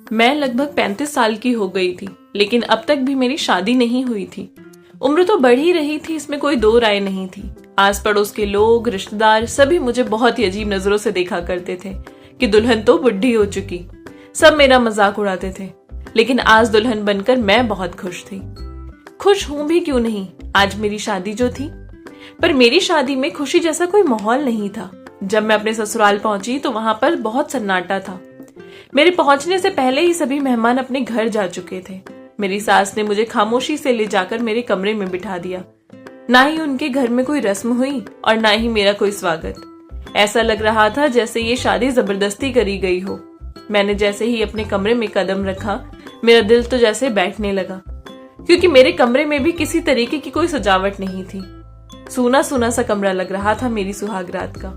मैं लगभग 35 साल की हो गई थी, लेकिन अब तक भी मेरी शादी नहीं हुई थी। उम्र तो बढ़ ही रही थी, इसमें कोई दो राय नहीं थी। आस पड़ोस के लोग, रिश्तेदार सभी मुझे बहुत ही अजीब नजरों से देखा करते थे कि दुल्हन तो बुढ़ी हो चुकी। सब मेरा मजाक उड़ाते थे, लेकिन आज दुल्हन बनकर मैं बहुत खुश थी। खुश हूं भी क्यों नहीं, आज मेरी शादी जो थी। पर मेरी शादी में खुशी जैसा कोई माहौल नहीं था। जब मैं अपने ससुराल पहुंची तो वहां पर बहुत सन्नाटा था। मेरे पहुंचने से पहले ही सभी मेहमान अपने घर जा चुके थे। मेरी सास ने मुझे खामोशी से ले जाकर मेरे कमरे में बिठा दिया। ना ही उनके घर में कोई रस्म हुई और ना ही मेरा कोई स्वागत। ऐसा लग रहा था जैसे ये शादी जबरदस्ती करी गई हो। मैंने जैसे ही अपने कमरे में कदम रखा, मेरा दिल तो जैसे बैठने लगा, क्योंकि मेरे कमरे में भी किसी तरीके की कोई सजावट नहीं थी। सूना सूना सा कमरा लग रहा था मेरी सुहाग रात का।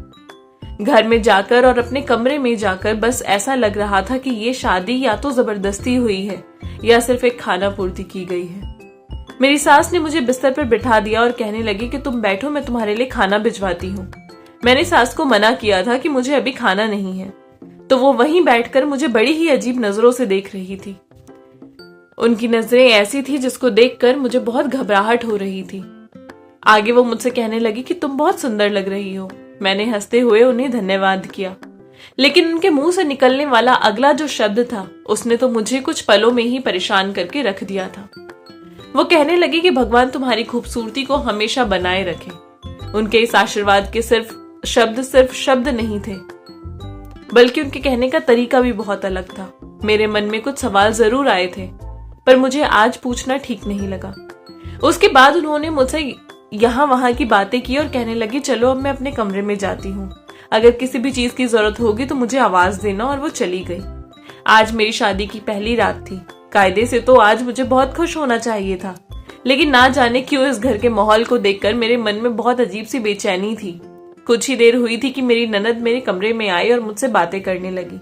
घर में जाकर और अपने कमरे में जाकर बस ऐसा लग रहा था कि ये शादी या तो जबरदस्ती हुई है या सिर्फ एक खाना पूर्ति की गई है। मेरी सास ने मुझे बिस्तर पर बिठा दिया और कहने लगी कि तुम बैठो, मैं तुम्हारे लिए खाना भिजवाती हूँ। मैंने सास को मना किया था कि मुझे अभी खाना नहीं है, तो वो वहीं बैठकर मुझे बड़ी ही अजीब नजरों से देख रही थी। उनकी नजरें ऐसी थी जिसको देखकर मुझे बहुत घबराहट हो रही थी। आगे वो मुझसे कहने लगी कि तुम बहुत सुंदर लग रही हो। मैंने हंसते हुए उन्हें धन्यवाद किया, लेकिन उनके मुंह से निकलने वाला अगला जो शब्द था उसने तो मुझे कुछ पलों में ही परेशान करके रख दिया था। वो कहने लगी कि भगवान तुम्हारी खूबसूरती को हमेशा बनाए रखे। उनके इस आशीर्वाद के सिर्फ शब्द नहीं थे, बल्कि उनके कहने का तरीका भी बहुत अलग था। मेरे मन में कुछ सवाल जरूर आए थे, पर मुझे आज पूछना ठीक नहीं लगा। उसके बाद उन्होंने मुझसे यहाँ वहां की बातें की और कहने लगी, चलो अब मैं अपने कमरे में जाती हूँ, अगर किसी भी चीज की जरूरत होगी तो मुझे आवाज देना। और वो चली गई। आज मेरी शादी की पहली रात थी। कायदे से तो आज मुझे बहुत खुश होना चाहिए था, लेकिन ना जाने क्यों इस घर के माहौल को देखकर मेरे मन में बहुत अजीब सी बेचैनी थी। कुछ ही देर हुई थी कि मेरी ननद मेरे कमरे में आई और मुझसे बातें करने लगी।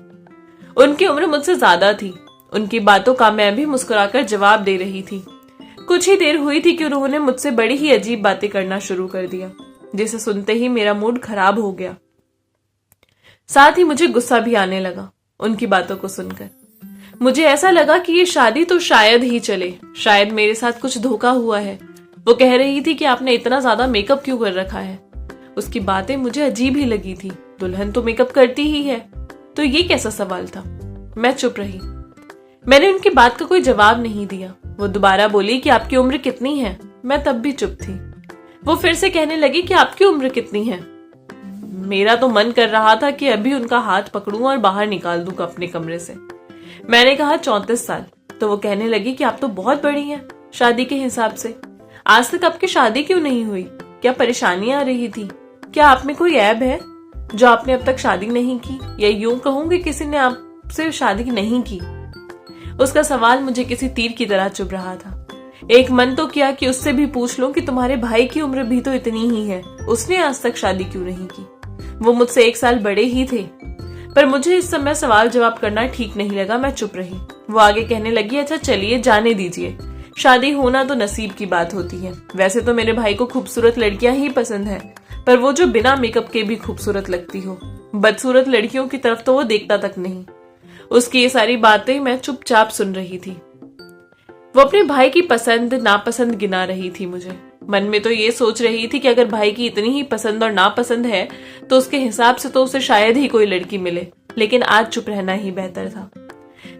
उनकी उम्र मुझसे ज्यादा थी। उनकी बातों का मैं भी मुस्कुराकर जवाब दे रही थी। कुछ ही देर हुई थी कि उन्होंने मुझसे बड़ी ही अजीब बातें करना शुरू कर दिया, जिसे सुनते ही मेरा मूड खराब हो गया। साथ ही मुझे गुस्सा भी आने लगा उनकी बातों को सुनकर। मुझे ऐसा लगा कि ये शादी तो शायद ही चले, शायद मेरे साथ कुछ धोखा हुआ है। वो कह रही थी कि आपने इतना ज्यादा मेकअप क्यों कर रखा है। उसकी बातें मुझे अजीब ही लगी थी। दुल्हन तो मेकअप करती ही है, तो ये कैसा सवाल था। मैं चुप रही। मैंने उनकी बात का कोई जवाब नहीं दिया। वो दोबारा बोली कि आपकी उम्र कितनी है। मैं तब भी चुप थी। वो फिर से कहने लगी कि आपकी उम्र कितनी है। मेरा तो मन कर रहा था कि अभी उनका हाथ पकड़ूं और बाहर निकाल दूं अपने कमरे से। मैंने कहा 34 साल। तो वो कहने लगी कि आप तो बहुत बड़ी हैं शादी के हिसाब से। आज तक आपकी शादी क्यों नहीं हुई? क्या परेशानियां आ रही थी? क्या आप में कोई ऐब है जो आपने अब तक शादी नहीं की, या यूं कहूं कि किसी ने आपसे शादी नहीं की? उसका सवाल मुझे किसी तीर की तरह चुभ रहा था। एक मन तो किया कि उससे भी पूछ लूं कि तुम्हारे भाई की उम्र भी तो इतनी ही है, उसने आज तक शादी क्यों नहीं की? वो मुझसे 1 साल बड़े ही थे। पर मुझे इस समय सवाल जवाब करना ठीक नहीं लगा। मैं चुप रही। वो आगे कहने लगी, अच्छा चलिए जाने दीजिए, शादी होना तो नसीब की बात होती है। वैसे तो मेरे भाई को खूबसूरत लड़कियां ही पसंद है, पर वो जो बिना मेकअप के भी खूबसूरत लगती हो। बदसूरत लड़कियों की तरफ तो वो देखता तक नहीं। उसकी ये सारी बातें मैं चुपचाप सुन रही थी। वो अपने भाई की पसंद नापसंद गिना रही थी। मुझे मन में तो ये सोच रही थी कि अगर भाई की इतनी ही पसंद और नापसंद है तो उसके हिसाब से तो उसे शायद ही कोई लड़की मिले, लेकिन आज चुप रहना ही बेहतर था।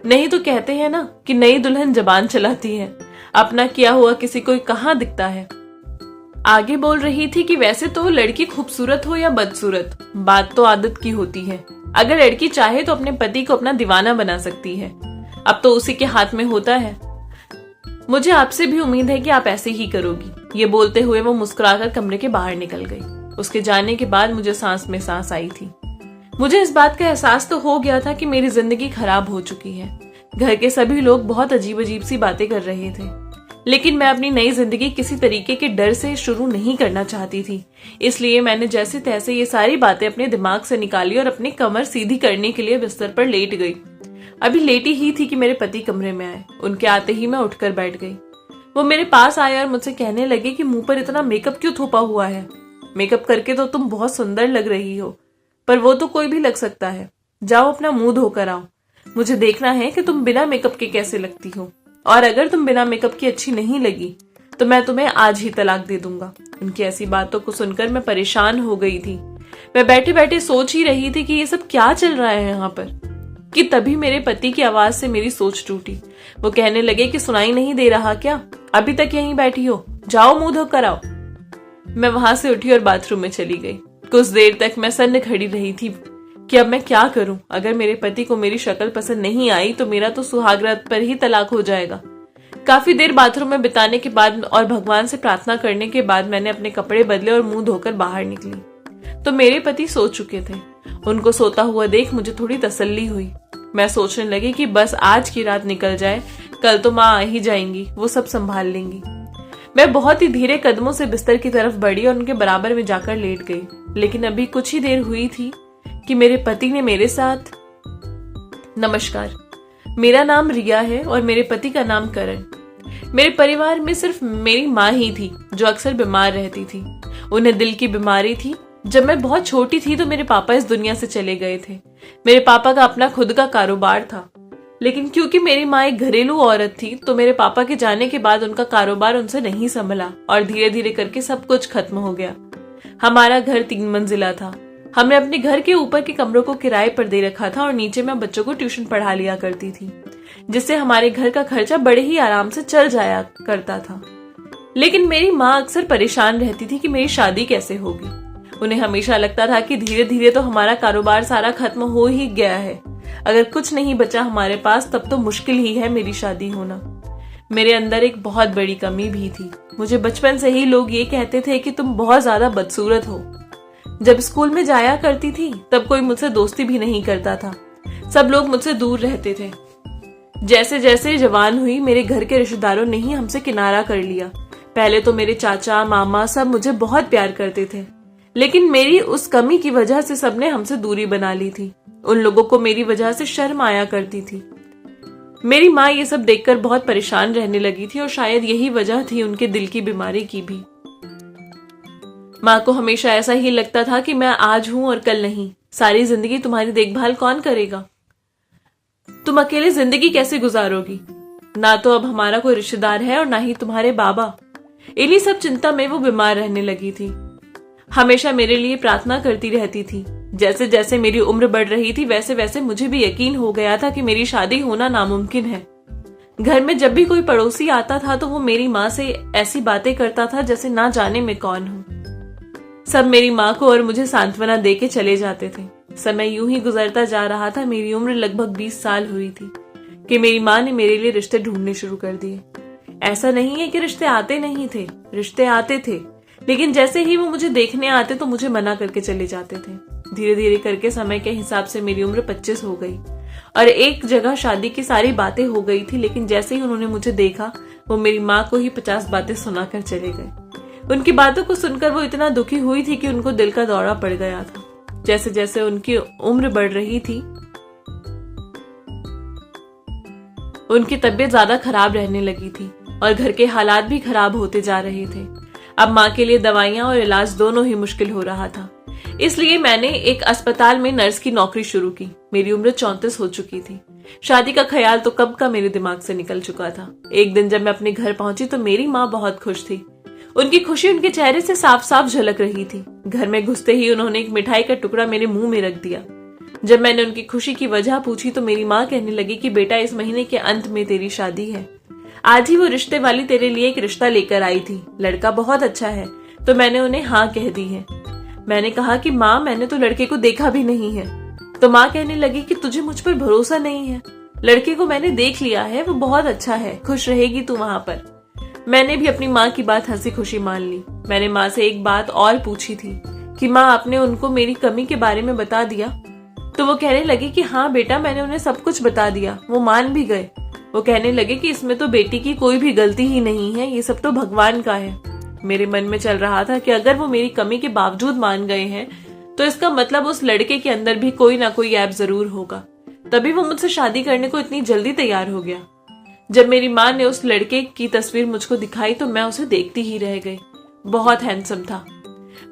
नहीं तो कहते हैं ना कि नई दुल्हन जबान चलाती है, अपना किया हुआ किसी को कहाँ दिखता है। आगे बोल रही थी कि वैसे तो लड़की खूबसूरत हो या बदसूरत, बात तो आदत की होती है। अगर लड़की चाहे तो अपने पति को अपना दीवाना बना सकती है, अब तो उसी के हाथ में होता है। मुझे आपसे भी उम्मीद है कि आप ऐसे ही करोगी। ये बोलते हुए वो मुस्कुराकर कमरे के बाहर निकल गई। उसके जाने के बाद मुझे सांस में सांस आई थी। मुझे इस बात का एहसास तो हो गया था कि मेरी जिंदगी खराब हो चुकी है। घर के सभी लोग बहुत अजीब अजीब सी बातें कर रहे थे, लेकिन मैं अपनी नई जिंदगी किसी तरीके के डर से शुरू नहीं करना चाहती थी। इसलिए मैंने जैसे तैसे ये सारी बातें अपने दिमाग से निकाली और अपनी कमर सीधी करने के लिए बिस्तर पर लेट गई। अभी लेटी ही थी कि मेरे पति कमरे में आए। उनके आते ही मैं उठकर बैठ गई। वो मेरे पास आए और मुझसे कहने लगे कि मुंह पर इतना मेकअप क्यों थोपा हुआ है? मेकअप करके तो तुम बहुत सुंदर लग रही हो, पर वो तो कोई भी लग सकता है। जाओ अपना मुंह धोकर आओ। मुझे देखना है कि तुम बिना मेकअप के कैसे लगती हो, और अगर तुम बिना मेकअप की अच्छी नहीं लगी तो मैं तुम्हें आज ही तलाक दे दूंगा। उनकी ऐसी बातों को सुनकर मैं परेशान हो गई थी। मैं बैठे बैठे सोच ही रही थी कि ये सब क्या चल रहा है यहाँ पर, कि तभी मेरे पति की आवाज से मेरी सोच टूटी। वो कहने लगे कि सुनाई नहीं दे रहा क्या, अभी तक यहीं बैठी हो, जाओ मुंह धोकर आओ। मैं वहां से उठी और बाथरूम में चली गई। कुछ देर तक मैं सन्न खड़ी रही थी कि अब मैं क्या करूं। अगर मेरे पति को मेरी शक्ल पसंद नहीं आई तो मेरा तो सुहागरात पर ही तलाक हो जाएगा। काफी देर बाथरूम में बिताने के बाद और भगवान से प्रार्थना करने के बाद मैंने अपने कपड़े बदले और मुंह धोकर बाहर निकली तो मेरे पति सो चुके थे। उनको सोता हुआ देख मुझे थोड़ी तसल्ली हुई। मैं सोचने लगी कि बस आज की रात निकल जाए, कल तो माँ आ ही जाएंगी, वो सब संभाल लेंगी। मैं बहुत ही धीरे कदमों से बिस्तर की तरफ बढ़ी और उनके बराबर में जाकर लेट गई। लेकिन अभी कुछ ही देर हुई थी कि मेरे पति ने मेरे साथ, नमस्कार, मेरा नाम रिया है और मेरे पति का नाम करण। मेरे परिवार में सिर्फ मेरी माँ ही थी जो अक्सर बीमार रहती थी। उन्हें दिल की बीमारी थी। जब मैं बहुत छोटी थी तो मेरे पापा इस दुनिया से चले गए थे। मेरे पापा का अपना खुद का कारोबार था, लेकिन क्योंकि मेरी माँ एक घरेलू औरत थी तो मेरे पापा के जाने के बाद उनका कारोबार उनसे नहीं संभला और धीरे धीरे करके सब कुछ खत्म हो गया। हमारा घर 3 मंजिला था। हमने अपने घर के ऊपर के कमरों को किराए पर दे रखा था और नीचे मैं बच्चों को ट्यूशन पढ़ा लिया करती थी, जिससे हमारे घर का खर्चा बड़े ही आराम से चल जाया करता था। लेकिन मेरी माँ अक्सर परेशान रहती थी कि मेरी शादी कैसे होगी। उन्हें हमेशा लगता था कि धीरे धीरे तो हमारा कारोबार सारा खत्म हो ही गया है, अगर कुछ नहीं बचा हमारे पास तब तो मुश्किल ही है मेरी शादी होना। मेरे अंदर एक बहुत बड़ी कमी भी थी। मुझे बचपन से ही लोग ये कहते थे कि तुम बहुत ज्यादा बदसूरत हो। जब स्कूल में जाया करती थी तब कोई मुझसे दोस्ती भी नहीं करता था, सब लोग मुझसे दूर रहते थे। जैसे जैसे जवान हुई मेरे घर के रिश्तेदारों ने ही हमसे किनारा कर लिया। पहले तो मेरे चाचा मामा सब मुझे बहुत प्यार करते थे, लेकिन मेरी उस कमी की वजह से सबने हमसे दूरी बना ली थी। उन लोगों को मेरी वजह से शर्म आया करती थी। मेरी माँ ये सब देखकर बहुत परेशान रहने लगी थी और शायद यही वजह थी उनके दिल की बीमारी की भी। माँ को हमेशा ऐसा ही लगता था कि मैं आज हूं और कल नहीं। सारी जिंदगी तुम्हारी देखभाल कौन करेगा? तुम अकेले जिंदगी कैसे गुजारोगी? ना तो अब हमारा कोई रिश्तेदार है और ना ही तुम्हारे बाबा। इन्हीं सब चिंता में वो बीमार रहने लगी थी। हमेशा मेरे लिए प्रार्थना करती रहती थी। जैसे जैसे मेरी उम्र बढ़ रही थी वैसे वैसे मुझे भी यकीन हो गया था कि मेरी शादी होना नामुमकिन है। घर में जब भी कोई पड़ोसी आता था तो वो मेरी माँ से ऐसी बातें करता था जैसे ना जाने मैं कौन हूँ। सब मेरी माँ को और मुझे सांत्वना दे के चले जाते थे। समय यूं ही गुजरता जा रहा था। मेरी उम्र लगभग 20 साल हुई थी कि मेरी माँ ने मेरे लिए रिश्ते ढूंढने शुरू कर दिए। ऐसा नहीं है कि रिश्ते आते नहीं थे, रिश्ते आते थे, लेकिन जैसे ही वो मुझे देखने आते तो मुझे मना करके चले जाते थे। धीरे धीरे करके समय के हिसाब से मेरी उम्र 25 हो गई और एक जगह शादी की सारी बातें हो गई थी, लेकिन जैसे ही उन्होंने मुझे देखा वो मेरी माँ को ही 50 बातें सुनाकर चले गए। उनकी बातों को सुनकर वो इतना दुखी हुई थी कि उनको दिल का दौरा पड़ गया था। जैसे जैसे उनकी उम्र बढ़ रही थी उनकी तबीयत ज्यादा खराब रहने लगी थी और घर के हालात भी खराब होते जा रहे थे। अब माँ के लिए दवाइयां और इलाज दोनों ही मुश्किल हो रहा था। इसलिए मैंने एक अस्पताल में नर्स की नौकरी शुरू की। मेरी उम्र 34 हो चुकी थी। शादी का ख्याल तो कब का मेरे दिमाग से निकल चुका था। एक दिन जब मैं अपने घर पहुंची तो मेरी माँ बहुत खुश थी। उनकी खुशी उनके चेहरे से साफ साफ झलक रही थी। घर में घुसते ही उन्होंने एक मिठाई का टुकड़ा मेरे मुंह में रख दिया। जब मैंने उनकी खुशी की वजह पूछी तो मेरी माँ कहने लगी कि बेटा, इस महीने के अंत में तेरी शादी है। आज ही वो रिश्ते वाली तेरे लिए एक रिश्ता लेकर आई थी। लड़का बहुत अच्छा है। तो मैंने उन्हें हाँ कह दी है। मैंने कहा कि माँ, मैंने तो लड़के को देखा भी नहीं है। तो माँ कहने लगी कि तुझे मुझ पर भरोसा नहीं है। लड़के को मैंने देख लिया है, वो बहुत अच्छा है, खुश रहेगी तू वहां पर। मैंने भी अपनी माँ की बात हंसी खुशी मान ली। मैंने माँ से एक बात और पूछी थी कि माँ, आपने उनको मेरी कमी के बारे में बता दिया? तो वो कहने लगी कि हाँ बेटा, मैंने उन्हें सब कुछ बता दिया, वो मान भी गए। वो कहने लगे कि इसमें तो बेटी की कोई भी गलती ही नहीं है, ये सब तो भगवान का है। मेरे मन में चल रहा था कि अगर वो मेरी कमी के बावजूद मान गए हैं तो इसका मतलब उस लड़के के अंदर भी कोई ना कोई ऐप जरूर होगा, तभी वो मुझसे शादी करने को इतनी जल्दी तैयार हो गया। जब मेरी माँ ने उस लड़के की तस्वीर मुझको दिखाई तो मैं उसे देखती ही रह गई। बहुत हैंडसम था।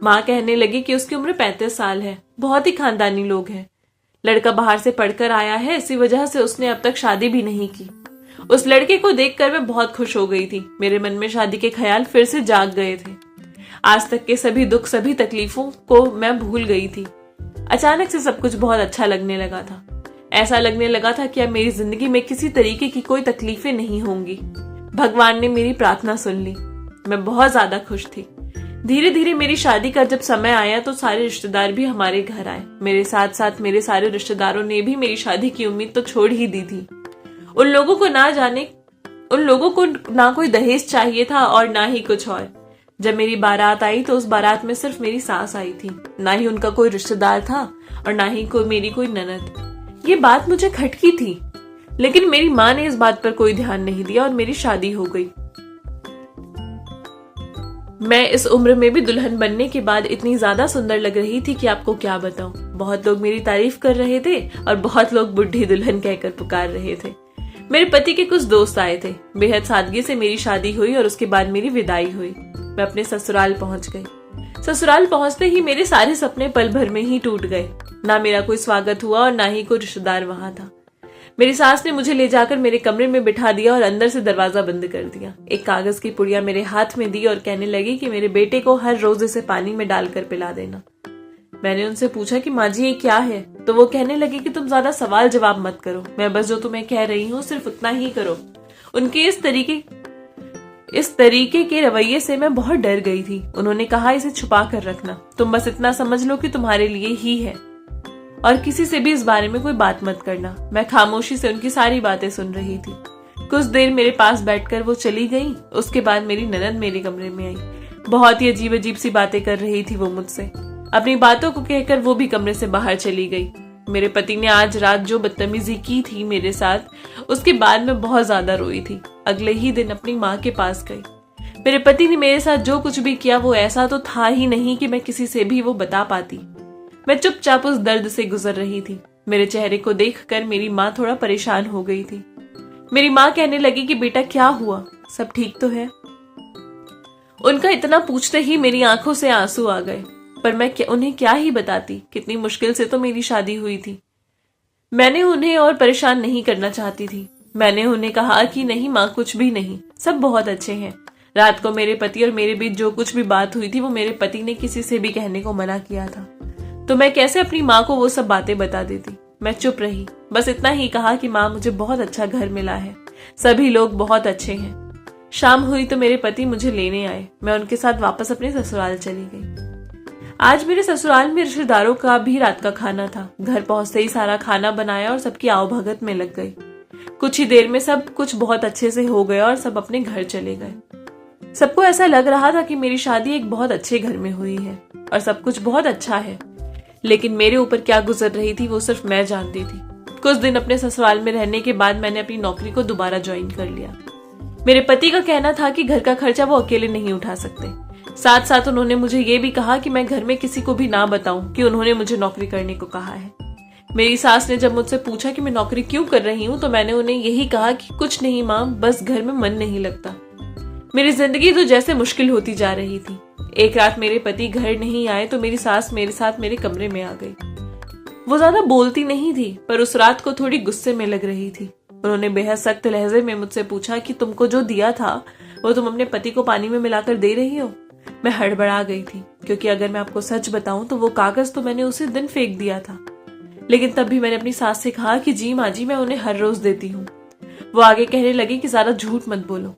माँ कहने लगी कि उसकी उम्र 35 साल है, बहुत ही खानदानी लोग हैं, लड़का बाहर से पढ़कर आया है, इसी वजह से उसने अब तक शादी भी नहीं की। उस लड़के को देखकर मैं बहुत खुश हो गई थी। मेरे मन में शादी के ख्याल फिर से जाग गए थे। आज तक के सभी दुख, सभी तकलीफों को मैं भूल गई थी। अचानक से सब कुछ बहुत अच्छा लगने लगा था। ऐसा लगने लगा था कि अब मेरी जिंदगी में किसी तरीके की कोई तकलीफें नहीं होंगी। भगवान ने मेरी प्रार्थना सुन ली। मैं बहुत ज्यादा खुश थी। धीरे धीरे मेरी शादी का जब समय आया तो सारे रिश्तेदार भी हमारे घर आए। मेरे साथ साथ मेरे सारे रिश्तेदारों ने भी मेरी शादी की उम्मीद तो छोड़ ही दी थी। उन लोगों को ना कोई दहेज चाहिए था और ना ही कुछ और। जब मेरी बारात आई तो उस बारात में सिर्फ मेरी सास आई थी, ना ही उनका कोई रिश्तेदार था और ना ही मेरी कोई ननद। ये बात मुझे खटकी थी, लेकिन मेरी माँ ने इस बात पर कोई ध्यान नहीं दिया और मेरी शादी हो गई। मैं इस उम्र में भी दुल्हन बनने के बाद इतनी ज्यादा सुंदर लग रही थी कि आपको क्या बताऊं। बहुत लोग मेरी तारीफ कर रहे थे और बहुत लोग बुढ़ी दुल्हन कहकर पुकार रहे थे। मेरे पति के कुछ दोस्त आए थे। बेहद सादगी से मेरी शादी हुई और उसके बाद मेरी विदाई हुई। मैं अपने ससुराल पहुंच गई। ससुराल पहुंचते ही मेरे सारे सपने पल भर में ही टूट गए। ना मेरा कोई स्वागत हुआ और ना ही कोई रिश्तेदार वहां था। मेरी सास ने मुझे ले जाकर मेरे कमरे में बिठा दिया और अंदर से दरवाजा बंद कर दिया। एक कागज की पुड़िया मेरे हाथ में दी और कहने लगी कि मेरे बेटे को हर रोज इसे पानी में डालकर पिला देना। मैंने उनसे पूछा कि माँ जी ये क्या है, तो वो कहने लगी कि तुम ज्यादा सवाल जवाब मत करो, मैं बस जो तुम्हें कह रही हूँ सिर्फ उतना ही करो। उनके इस तरीके के रवैये से मैं बहुत डर गई थी। उन्होंने कहा इसे छुपा कर रखना, तुम बस इतना समझ लो कि तुम्हारे लिए ही है और किसी से भी इस बारे में कोई बात मत करना। मैं खामोशी से उनकी सारी बातें सुन रही थी। कुछ देर मेरे पास बैठकर वो चली गई। उसके बाद मेरी ननद मेरे कमरे में आई। बहुत ही अजीब अजीब सी बातें कर रही थी वो मुझसे। अपनी बातों को कहकर वो भी कमरे से बाहर चली गई। मेरे पति ने आज रात जो बदतमीजी की थी मेरे साथ, उसके बाद मैं बहुत ज्यादा रोई थी। अगले ही दिन अपनी माँ के पास गई। मेरे पति ने मेरे साथ जो कुछ भी किया वो ऐसा तो था ही नहीं कि मैं किसी से भी वो बता पाती। मैं चुपचाप उस दर्द से गुजर रही थी। मेरे चेहरे को देखकर मेरी माँ थोड़ा परेशान हो गई थी। मेरी माँ कहने लगी कि बेटा क्या हुआ, सब ठीक तो है। उनका इतना पूछते ही मेरी आंखों से आंसू आ गए, पर मैं उन्हें क्या ही बताती। कितनी मुश्किल से तो मेरी शादी हुई थी। मैंने उन्हें और परेशान नहीं करना चाहती थी। मैंने उन्हें कहा कि नहीं माँ, कुछ भी नहीं, सब बहुत अच्छे हैं। रात को मेरे पति और मेरे बीच जो कुछ भी बात हुई थी वो मेरे पति ने किसी से भी कहने को मना किया था, तो मैं कैसे अपनी माँ को वो सब बातें बता देती। मैं चुप रही, बस इतना ही कहा कि माँ मुझे बहुत अच्छा घर मिला है, सभी लोग बहुत अच्छे हैं। शाम हुई तो मेरे पति मुझे लेने आए। मैं उनके साथ वापस अपने ससुराल चली गई। आज मेरे ससुराल में रिश्तेदारों का भी रात का खाना था। घर पहुंचते ही सारा खाना बनाया और सबकी आवभगत में लग गई। कुछ ही देर में सब कुछ बहुत अच्छे से हो गया और सब अपने घर चले गए। सबको ऐसा लग रहा था कि मेरी शादी एक बहुत अच्छे घर में हुई है और सब कुछ बहुत अच्छा है, लेकिन मेरे ऊपर क्या गुजर रही थी वो सिर्फ मैं जानती थी। कुछ दिन अपने ससुराल में रहने के बाद मैंने अपनी नौकरी को दोबारा ज्वाइन कर लिया। मेरे पति का कहना था कि घर का खर्चा वो अकेले नहीं उठा सकते। साथ साथ उन्होंने मुझे ये भी कहा कि मैं घर में किसी को भी ना बताऊं कि उन्होंने मुझे नौकरी करने को कहा है। मेरी सास ने जब मुझसे पूछा कि मैं नौकरी क्यों कर रही हूँ, तो मैंने उन्हें यही कहा कि कुछ नहीं माँ, बस घर में मन नहीं लगता। मेरी जिंदगी तो जैसे मुश्किल होती जा रही थी। एक रात मेरे पति घर नहीं आए तो मेरी सास मेरे साथ मेरे कमरे में आ गई। वो ज्यादा बोलती नहीं थी, पर उस रात को थोड़ी गुस्से में लग रही थी। उन्होंने बेहद सख्त लहजे में मुझसे पूछा कि तुमको जो दिया था वो तुम अपने पति को पानी में मिलाकर दे रही हो। मैं हड़बड़ा गई थी, क्योंकि अगर मैं आपको सच बताऊं तो वो कागज तो मैंने उसी दिन फेंक दिया था। लेकिन तब भी मैंने अपनी सास से कहा कि जी माँ जी, मैं उन्हें हर रोज देती हूँ। वो आगे कहने लगी कि ज्यादा झूठ मत बोलो।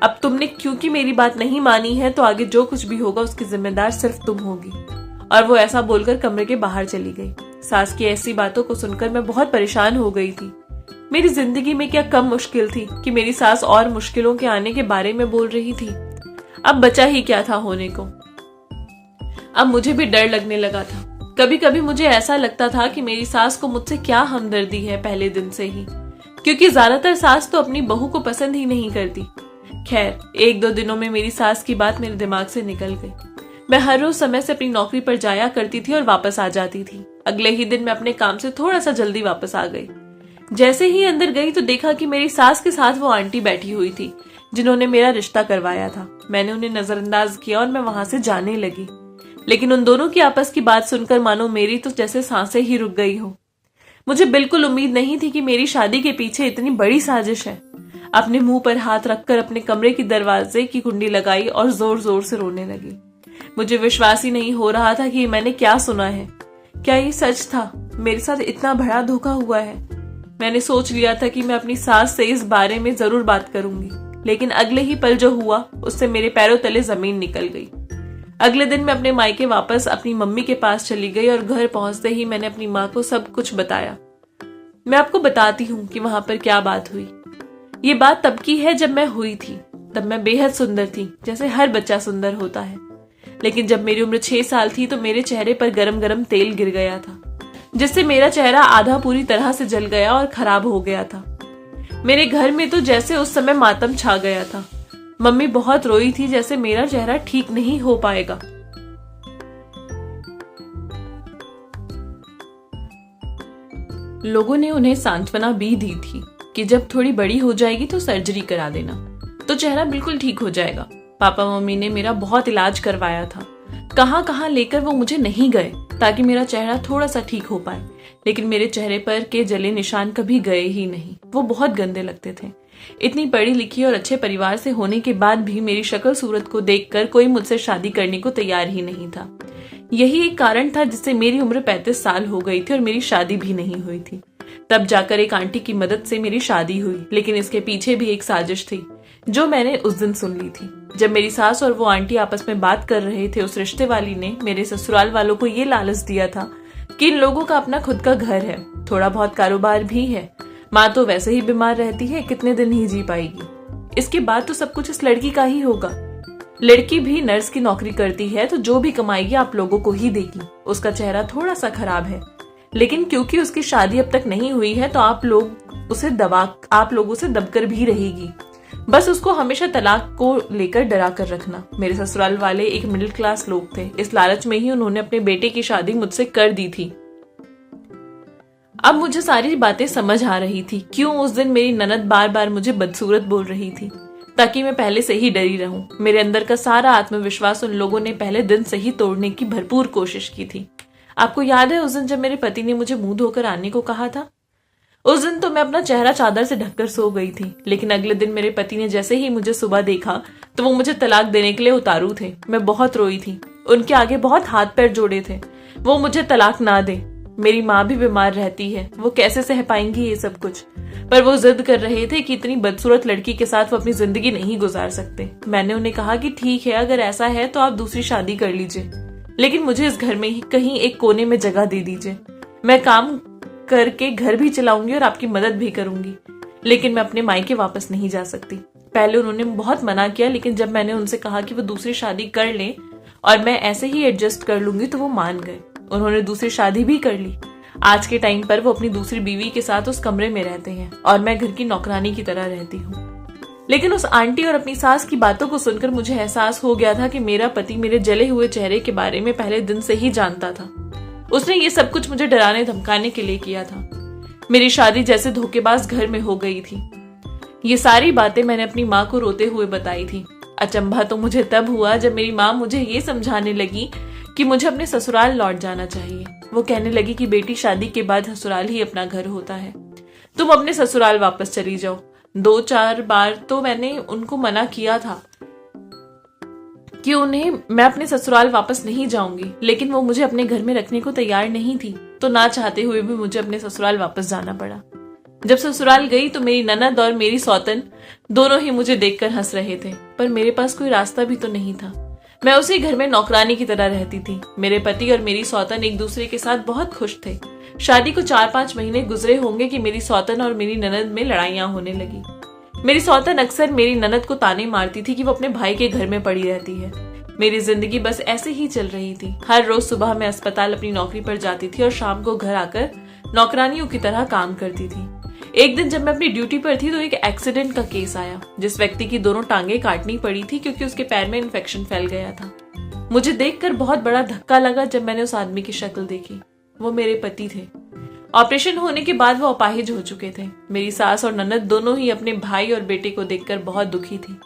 अब तुमने क्योंकि मेरी बात नहीं मानी है तो आगे जो कुछ भी होगा उसकी जिम्मेदार सिर्फ तुम होगी। और वो ऐसा बोलकर कमरे के बाहर चली गई। सास की ऐसी बातों को सुनकर मैं बहुत परेशान हो गई थी। मेरी जिंदगी में क्या कम मुश्किल थी कि मेरी सास और मुश्किलों के आने के बारे में बोल रही थी। अब बचा ही क्या था होने को। अब मुझे भी डर लगने लगा था। कभी कभी मुझे ऐसा लगता था कि मेरी सास को मुझसे क्या हमदर्दी है पहले दिन से ही, क्योंकि ज्यादातर सास तो अपनी बहू को पसंद ही नहीं करती। खैर, 1-2 दिनों में मेरी सास की बात मेरे दिमाग से निकल गई। मैं हर रोज समय से अपनी नौकरी पर जाया करती थी और वापस आ जाती थी। अगले ही दिन मैं अपने काम से थोड़ा सा जल्दी वापस आ गई। जैसे ही अंदर गई तो देखा कि मेरी सास के साथ वो आंटी बैठी हुई थी जिन्होंने मेरा रिश्ता करवाया था। मैंने उन्हें नजरअंदाज किया और मैं वहां से जाने लगी, लेकिन उन दोनों की आपस की बात सुनकर मानो मेरी तो जैसे सांसें ही रुक गई हो। मुझे बिल्कुल उम्मीद नहीं थी कि मेरी शादी के पीछे इतनी बड़ी साजिश है। अपने मुंह पर हाथ रखकर अपने कमरे की दरवाजे की कुंडी लगाई और जोर जोर से रोने लगी। मुझे विश्वास ही नहीं हो रहा था कि मैंने क्या सुना है। क्या ये सच था? मेरे साथ इतना बड़ा धोखा हुआ है। मैंने सोच लिया था कि मैं अपनी सास से इस बारे में जरूर बात करूंगी, लेकिन अगले ही पल जो हुआ उससे मेरे पैरों तले जमीन निकल गई। अगले दिन मैं अपने मायके वापस अपनी मम्मी के पास चली गई और घर पहुंचते ही मैंने अपनी माँ को सब कुछ बताया। मैं आपको बताती हूँ कि वहां पर क्या बात हुई। ये बात तब की है जब मैं हुई थी। तब मैं बेहद सुंदर थी, जैसे हर बच्चा सुंदर होता है। लेकिन जब मेरी उम्र 6 साल थी तो मेरे चेहरे पर गरम गरम तेल गिर गया था, जिससे मेरा चेहरा आधा पूरी तरह से जल गया और खराब हो गया था। मेरे घर में तो जैसे उस समय मातम छा गया था। मम्मी बहुत रोई थी, जैसे मेरा चेहरा ठीक नहीं हो पाएगा। लोगों ने उन्हें सांत्वना भी दी थी कि जब थोड़ी बड़ी हो जाएगी तो सर्जरी करा देना, तो चेहरा बिल्कुल ठीक हो जाएगा। पापा मम्मी ने मेरा बहुत इलाज करवाया था। कहां कहां लेकर वो मुझे नहीं गए ताकि मेरा चेहरा थोड़ा सा ठीक हो पाए, लेकिन मेरे चेहरे पर के जले निशान कभी गए ही नहीं। वो बहुत गंदे लगते थे। इतनी पढ़ी लिखी और अच्छे परिवार से होने के बाद भी मेरी शक्ल सूरत को देखकर कोई मुझसे शादी करने को तैयार ही नहीं था। यही एक कारण था जिससे मेरी उम्र 35 साल हो गई थी और मेरी शादी भी नहीं हुई थी। तब जाकर एक आंटी की मदद से मेरी शादी हुई, लेकिन इसके पीछे भी एक साजिश थी जो मैंने उस दिन सुन ली थी। जब मेरी सास और वो आंटी आपस में बात कर रहे थे, उस रिश्ते वाली ने मेरे ससुराल वालों को ये लालच दिया था कि इन लोगों का अपना खुद का घर है, थोड़ा बहुत कारोबार भी है, माँ तो वैसे ही बीमार रहती है, कितने दिन ही जी पाएगी, इसके बाद तो सब कुछ इस लड़की का ही होगा। लड़की भी नर्स की नौकरी करती है तो जो भी कमाएगी आप लोगों को ही देगी। उसका चेहरा थोड़ा सा खराब है, लेकिन क्योंकि उसकी शादी अब तक नहीं हुई है तो आप लोगों से दबकर भी रहेगी। बस उसको हमेशा तलाक को लेकर डरा कर रखना। मेरे ससुराल वाले एक मिडिल क्लास लोग थे, इस लालच में ही उन्होंने अपने बेटे की शादी मुझसे कर दी थी। अब मुझे सारी बातें समझ आ रही थी, क्यों उस दिन मेरी ननद बार बार मुझे बदसूरत बोल रही थी ताकि मैं पहले से ही डरी रहूं। मेरे अंदर का सारा आत्मविश्वास उन लोगों ने पहले दिन से ही तोड़ने की भरपूर कोशिश की थी। आपको याद है उस दिन जब मेरे पति ने मुझे मुंह धोकर आने को कहा था? उस दिन तो मैं अपना चेहरा चादर से ढककर सो गई थी, लेकिन अगले दिन मेरे पति ने जैसे ही मुझे सुबह देखा तो वो मुझे तलाक देने के लिए उतारू थे। मैं बहुत रोई थी, उनके आगे बहुत हाथ पैर जोड़े थे, वो मुझे तलाक ना दे। मेरी माँ भी बीमार रहती है, वो कैसे सह पाएंगी ये सब कुछ, पर वो जिद कर रहे थे कि इतनी बदसूरत लड़की के साथ वो अपनी जिंदगी नहीं गुजार सकते। मैंने उन्हें कहा कि ठीक है, अगर ऐसा है तो आप दूसरी शादी कर लीजिए, लेकिन मुझे इस घर में ही कहीं एक कोने में जगह दे दीजिए। मैं काम करके घर भी चलाऊंगी और आपकी मदद भी करूंगी, लेकिन मैं अपने मायके वापस नहीं जा सकती। पहले उन्होंने बहुत मना किया, लेकिन जब मैंने उनसे कहा कि वो दूसरी शादी कर लें और मैं ऐसे ही एडजस्ट कर लूंगी तो वो मान गए। उन्होंने दूसरी शादी भी कर ली। आज के टाइम पर वो अपनी दूसरी बीवी के साथ उस कमरे में रहते हैं और मैं घर की नौकरानी की तरह रहती हूँ। लेकिन उस आंटी और अपनी सास की बातों को सुनकर मुझे एहसास हो गया था कि मेरा पति मेरे जले हुए चेहरे के बारे में पहले दिन से ही जानता था। उसने ये सब कुछ मुझे डराने धमकाने के लिए किया था। मेरी शादी जैसे धोखेबाज घर में हो गई थी। ये सारी बातें मैंने अपनी माँ को रोते हुए बताई थी। अचंभा तो मुझे तब हुआ जब मेरी माँ मुझे ये समझाने लगी कि मुझे अपने ससुराल लौट जाना चाहिए। वो कहने लगी कि बेटी, शादी के बाद ससुराल ही अपना घर होता है, तुम अपने ससुराल वापस चली जाओ। 2-4 बार तो मैंने उनको मना किया था कि मैं अपने ससुराल वापस नहीं जाऊंगी, लेकिन वो मुझे अपने घर में रखने को तैयार नहीं थी, तो ना चाहते हुए भी मुझे अपने ससुराल वापस जाना पड़ा। जब ससुराल गई तो मेरी ननद और मेरी सौतन दोनों ही मुझे देखकर हंस रहे थे, पर मेरे पास कोई रास्ता भी तो नहीं था। मैं उसी घर में नौकरानी की तरह रहती थी। मेरे पति और मेरी सौतन एक दूसरे के साथ बहुत खुश थे। शादी को 4-5 महीने गुजरे होंगे कि मेरी सौतन और मेरी ननद में लड़ाइयां होने लगी। मेरी सौतन अक्सर मेरी ननद को ताने मारती थी कि वो अपने भाई के घर में पड़ी रहती है। मेरी जिंदगी बस ऐसे ही चल रही थी। हर रोज सुबह मैं अस्पताल अपनी नौकरी पर जाती थी और शाम को घर आकर नौकरानियों की तरह काम करती थी। एक दिन जब मैं अपनी ड्यूटी पर थी तो एक एक्सीडेंट का केस आया, जिस व्यक्ति की दोनों टांगे काटनी पड़ी थी क्योंकि उसके पैर में इन्फेक्शन फैल गया था। मुझे देखकर बहुत बड़ा धक्का लगा जब मैंने उस आदमी की शक्ल देखी। वो मेरे पति थे। ऑपरेशन होने के बाद वो अपाहिज हो चुके थे। मेरी सास और ननद दोनों ही अपने भाई और बेटे को देखकर बहुत दुखी थी।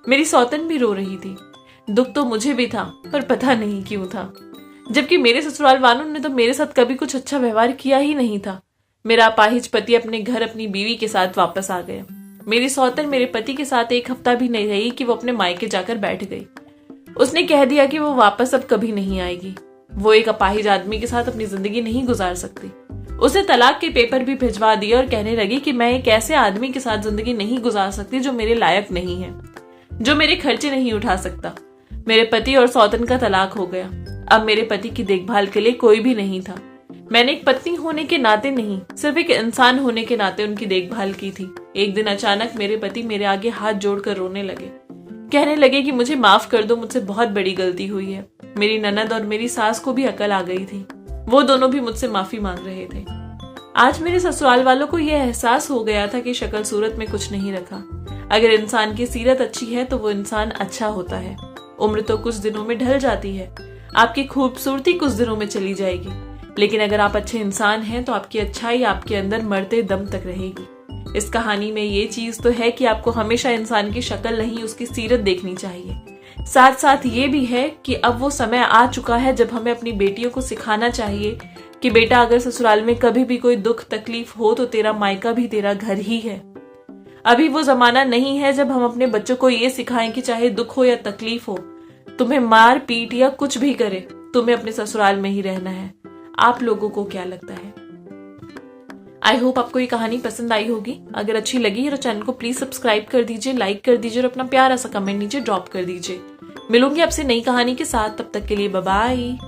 मेरी सौतन भी रो रही थी। दुख तो मुझे भी था, पर पता नहीं क्यों था, जबकि मेरे ससुराल वालों ने तो मेरे साथ कभी कुछ अच्छा व्यवहार किया ही नहीं था। मेरा अपाहिज पति अपने घर अपनी बीवी के साथ वापस आ गया। मेरी सौतन मेरे पति के साथ एक हफ्ता भी नहीं रही कि वो अपने मायके जाकर बैठ गई। उसने कह दिया कि वो वापस अब कभी नहीं आएगी। वो एक अपाहिज आदमी के साथ अपनी जिंदगी नहीं गुजार सकती। उसे तलाक के पेपर भी भिजवा दिए और कहने लगी कि मैं एक ऐसे आदमी के साथ जिंदगी नहीं गुजार सकती जो मेरे लायक नहीं है, जो मेरे खर्चे नहीं उठा सकता। मेरे पति और सौतन का तलाक हो गया। अब मेरे पति की देखभाल के लिए कोई भी नहीं था। मैंने एक पत्नी होने के नाते नहीं, सिर्फ एक इंसान होने के नाते उनकी देखभाल की थी। एक दिन अचानक मेरे पति मेरे आगे हाथ जोड़कर रोने लगे। कहने लगे कि मुझे माफ कर दो, मुझसे बहुत बड़ी गलती हुई है। मेरी ननद और मेरी सास को भी अकल आ गई थी। वो दोनों भी मुझसे माफी मांग रहे थे। आज मेरे ससुराल वालों को यह एहसास हो गया था कि शक्ल सूरत में कुछ नहीं रखा। अगर इंसान की सीरत अच्छी है तो वो इंसान अच्छा होता है। उम्र तो कुछ दिनों में ढल जाती है, आपकी खूबसूरती कुछ दिनों में चली जाएगी, लेकिन अगर आप अच्छे इंसान हैं तो आपकी अच्छाई आपके अंदर मरते दम तक रहेगी। इस कहानी में ये चीज तो है कि आपको हमेशा इंसान की शक्ल नहीं, उसकी सीरत देखनी चाहिए। साथ साथ ये भी है कि अब वो समय आ चुका है जब हमें अपनी बेटियों को सिखाना चाहिए कि बेटा, अगर ससुराल में कभी भी कोई दुख तकलीफ हो तो तेरा मायका भी तेरा घर ही है। अभी वो जमाना नहीं है जब हम अपने बच्चों को ये सिखाएं कि चाहे दुख हो या तकलीफ हो, तुम्हें मार पीट या कुछ भी करे, तुम्हें अपने ससुराल में ही रहना है। आप लोगों को क्या लगता है? आई होप आपको ये कहानी पसंद आई होगी। अगर अच्छी लगी है तो चैनल को प्लीज सब्सक्राइब कर दीजिए, लाइक कर दीजिए और अपना प्यारा सा कमेंट नीचे ड्रॉप कर दीजिए। मिलूंगी आपसे नई कहानी के साथ, तब तक के लिए बाय बाय।